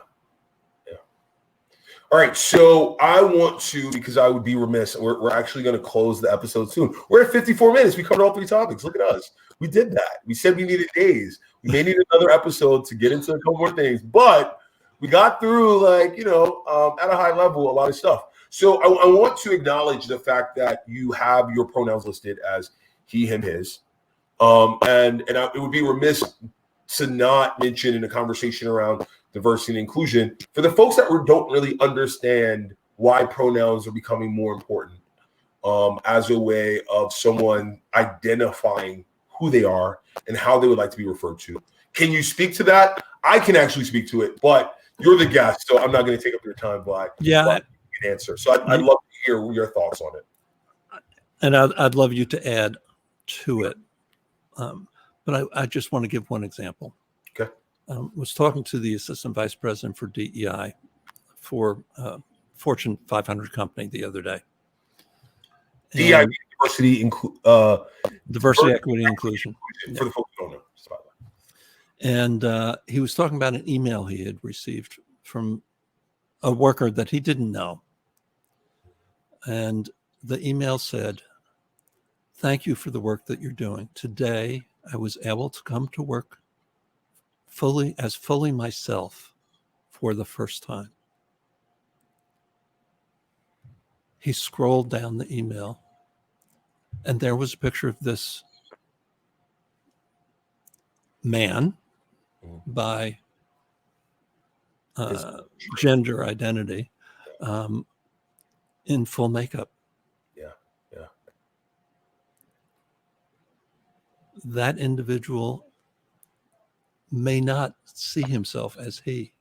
All right, so I want to, because I would be remiss, we're actually going to close the episode soon. We're at 54 minutes. We covered all 3 topics. Look at us. We did that. We said we needed days. We may need another episode to get into a couple more things, but we got through, at a high level, a lot of stuff. So I want to acknowledge the fact that you have your pronouns listed as he, him, his. And it would be remiss to not mention in a conversation around diversity and inclusion for the folks that don't really understand why pronouns are becoming more important as a way of someone identifying who they are and how they would like to be referred to. Can you speak to that? I can actually speak to it, but you're the guest, so I'm not going to take up your time by an answer. So I'd love to hear your thoughts on it. And I'd love you to add to it. But I just want to give one example. Okay. Was talking to the assistant vice president for DEI for Fortune 500 company the other day. DEI, diversity, equity, inclusion. For the folks who don't know. And he was talking about an email he had received from a worker that he didn't know. And the email said, "Thank you for the work that you're doing. Today, I was able to come to work fully myself for the first time." He scrolled down the email, and there was a picture of this man by gender identity in full makeup. Yeah. That individual may not see himself as he.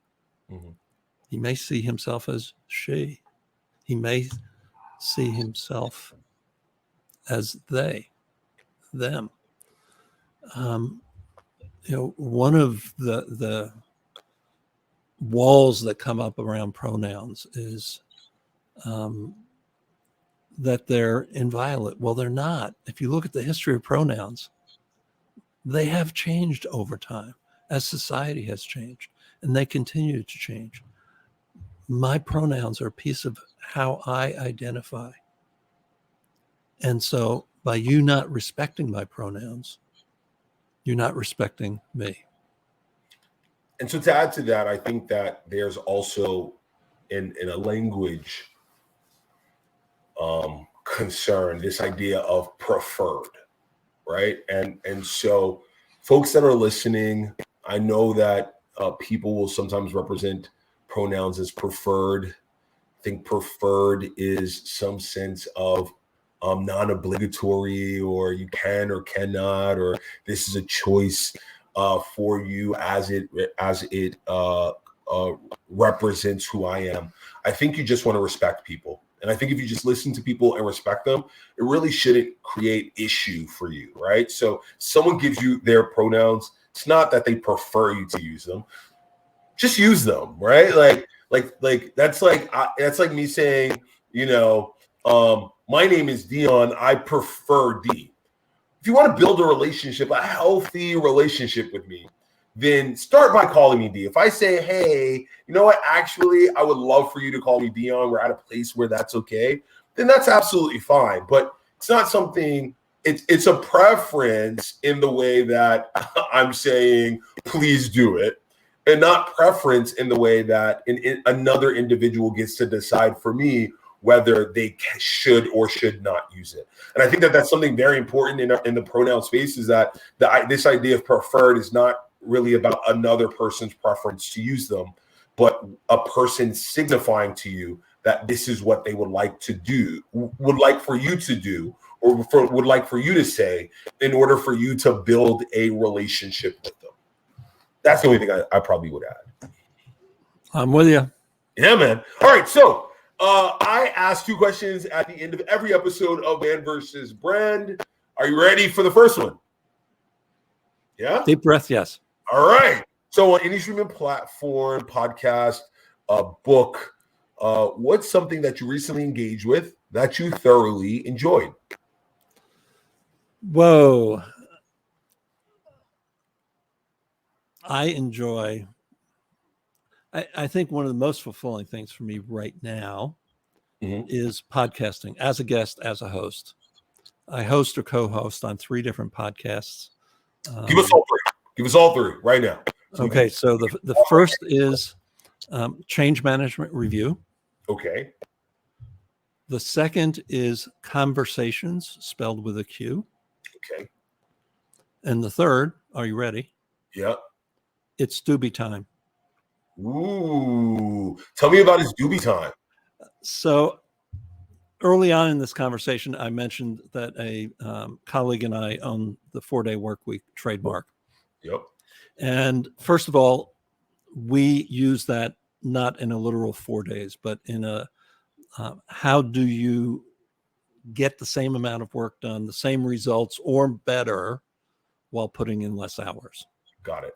Mm-hmm. He may see himself as she. He may see himself as they, them. One of the walls that come up around pronouns is that they're inviolate. Well, they're not. If you look at the history of pronouns, they have changed over time as society has changed, and they continue to change. My pronouns are a piece of how I identify. And so by you not respecting my pronouns, you're not respecting me. And so to add to that, I think that there's also in a language concern, this idea of preferred, right? And so folks that are listening, I know that people will sometimes represent pronouns as preferred. I think preferred is some sense of non-obligatory, or you can or cannot, or this is a choice for you as it represents who I am. I think you just want to respect people. And I think if you just listen to people and respect them, it really shouldn't create issue for you, right? So someone gives you their pronouns. It's not that they prefer you to use them. Just use them, right? Like that's like me saying, my name is Dion. I prefer D. If you want to build a relationship, a healthy relationship with me, then start by calling me D. If I say, hey, you know what, actually, I would love for you to call me Dion. We're at a place where that's okay. Then that's absolutely fine. But it's not something, it's a preference in the way that I'm saying, please do it. And not preference in the way that another individual gets to decide for me whether they should or should not use it. And I think that that's something very important in the pronoun space, is that this idea of preferred is not really about another person's preference to use them, but a person signifying to you that this is what they would like to do, would like for you to do, or would like for you to say in order for you to build a relationship with them. That's the only thing I probably would add. I'm with you. Yeah, man. All right. So I ask 2 questions at the end of every episode of Man versus Brand. Are you ready for the first one? Yeah? Deep breath, yes. All right. So on any streaming platform, podcast, book, what's something that you recently engaged with that you thoroughly enjoyed? Whoa. I think one of the most fulfilling things for me right now is podcasting as a guest, as a host. I host or co-host on 3 different podcasts. Give us all 3. Give us all 3 right now. Okay. So the first is Change Management Review. Okay. The second is Conversations, spelled with a Q. Okay. And the third, are you ready? Yeah. It's doobie time. Ooh, tell me about his doobie time. So early on in this conversation, I mentioned that a colleague and I own the 4-day work week trademark. Yep. And first of all, we use that not in a literal 4 days, but in a how do you get the same amount of work done, the same results or better while putting in less hours. Got it.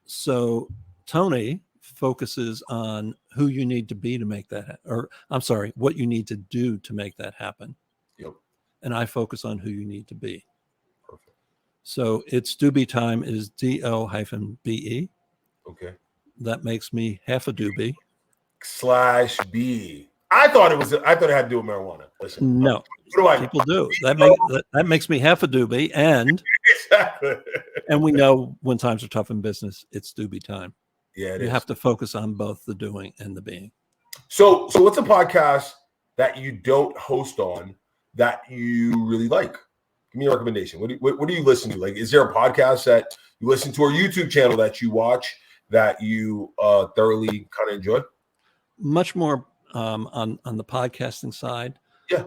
So Tony focuses on who you need to be to make that, or I'm sorry, what you need to do to make that happen. Yep. And I focus on who you need to be. Perfect. So it's doobie time is DO-BE. Okay. That makes me half a doobie. /B. I thought it had to do with marijuana. Listen. No. People do. That makes me half a doobie, and exactly. And we know when times are tough in business, it's doobie time. Yeah, you have to focus on both the doing and the being. So what's a podcast that you don't host on that you really like? Give me a recommendation. What do you listen to? Like, is there a podcast that you listen to or YouTube channel that you watch that you thoroughly kind of enjoy? Much more on the podcasting side. Yeah.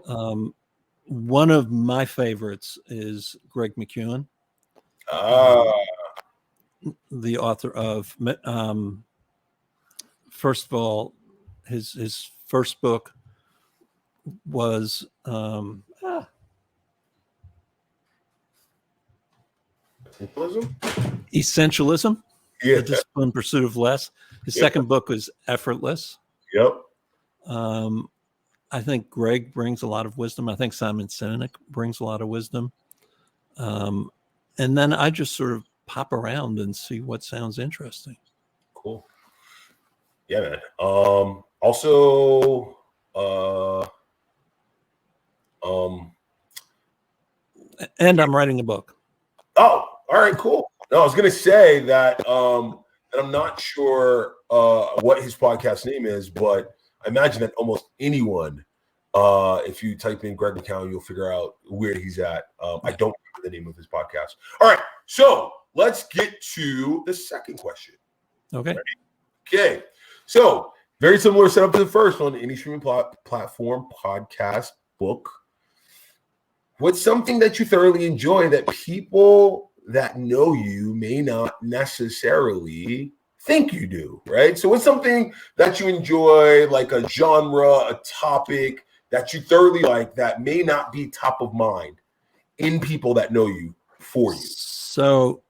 One of my favorites is Greg McKeown, the author of, first of all, his first book was Essentialism, yeah. The Disciplined Pursuit of Less. His second book was Effortless. Yep. I think Greg brings a lot of wisdom. I think Simon Sinek brings a lot of wisdom. And then I just sort of pop around and see what sounds interesting. Cool. Yeah, man. Also, and I'm writing a book. Oh, all right, cool. No, I was going to say that, and I'm not sure what his podcast name is, but I imagine that almost anyone, if you type in Greg McKeown, you'll figure out where he's at. I don't remember the name of his podcast. All right, so let's get to the second question. Okay. Ready? Okay. So very similar setup to the first on any streaming platform, podcast, book. What's something that you thoroughly enjoy that people that know you may not necessarily think you do, right? So what's something that you enjoy, like a genre, a topic that you thoroughly like that may not be top of mind in people that know you for you? So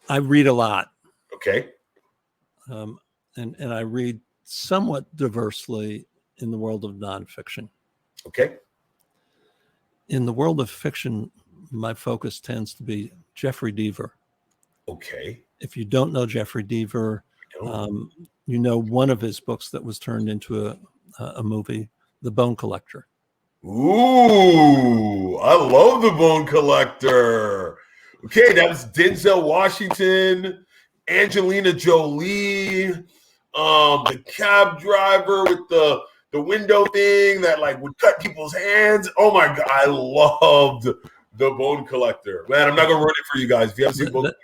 I read a lot. Okay. And I read somewhat diversely in the world of nonfiction. Okay. In the world of fiction, my focus tends to be Jeffrey Deaver. Okay. If you don't know Jeffrey Deaver, you know one of his books that was turned into a movie, The Bone Collector. Ooh, I love The Bone Collector. Okay, that was Denzel Washington, Angelina Jolie, the cab driver with the window thing that like would cut people's hands. Oh my God, I loved The Bone Collector. Man, I'm not gonna ruin it for you guys. If you haven't seen book,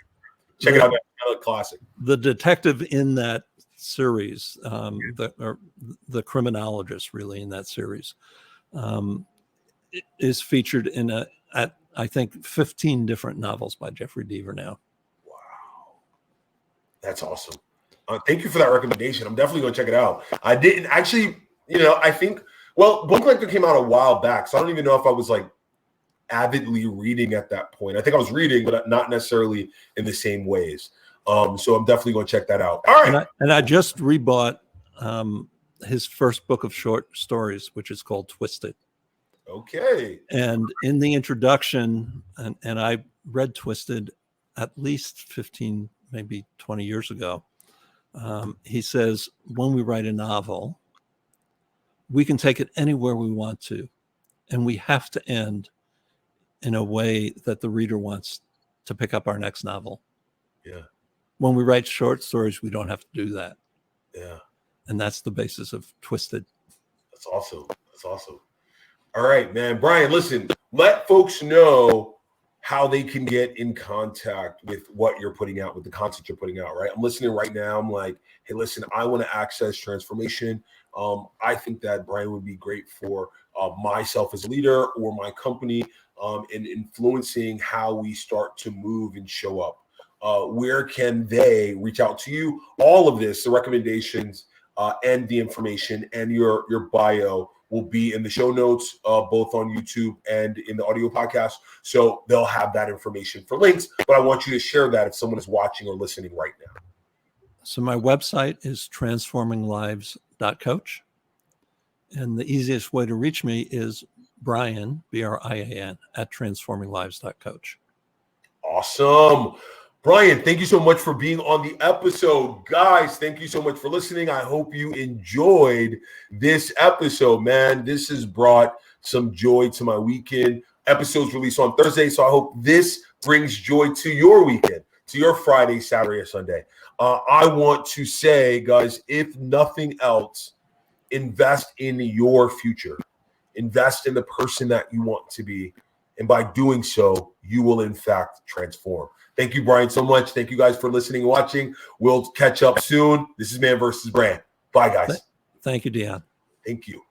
check it out. That's a classic. The detective in that series, the criminologist really in that series, is featured in I think 15 different novels by Jeffrey Deaver now. Wow, that's awesome. Thank you for that recommendation. I'm definitely gonna check it out. I didn't actually. I think, Bone Collector came out a while back, so I don't even know if I was like avidly reading at that point. I think I was reading, but not necessarily in the same ways. So I'm definitely going to check that out. All right. And I just rebought his first book of short stories, which is called Twisted. Okay. And in the introduction, and I read Twisted at least 15, maybe 20 years ago, he says, when we write a novel, we can take it anywhere we want to, and we have to end in a way that the reader wants to pick up our next novel. Yeah. When we write short stories, we don't have to do that. Yeah. And that's the basis of Twisted. That's awesome. That's awesome. All right, man. Brian, listen, let folks know how they can get in contact with what you're putting out, with the content you're putting out, right? I'm listening right now. I'm like, hey, listen, I want to access transformation. I think that Brian would be great for myself as a leader or my company in influencing how we start to move and show up. Where can they reach out to you? All of this, the recommendations and the information and your bio will be in the show notes, both on YouTube and in the audio podcast. So they'll have that information for links, but I want you to share that if someone is watching or listening right now. So my website is TransformingLives.Coach. And the easiest way to reach me is Brian, Brian, at TransformingLives.Coach. Awesome. Brian, thank you so much for being on the episode. Guys, thank you so much for listening. I hope you enjoyed this episode, man. This has brought some joy to my weekend. Episodes released on Thursday, so I hope this brings joy to your weekend, to your Friday, Saturday, or Sunday. I want to say, guys, if nothing else, invest in your future. Invest in the person that you want to be. And by doing so, you will, in fact, transform. Thank you, Brian, so much. Thank you guys for listening and watching. We'll catch up soon. This is Man vs. Brand. Bye, guys. Thank you, Deon. Thank you.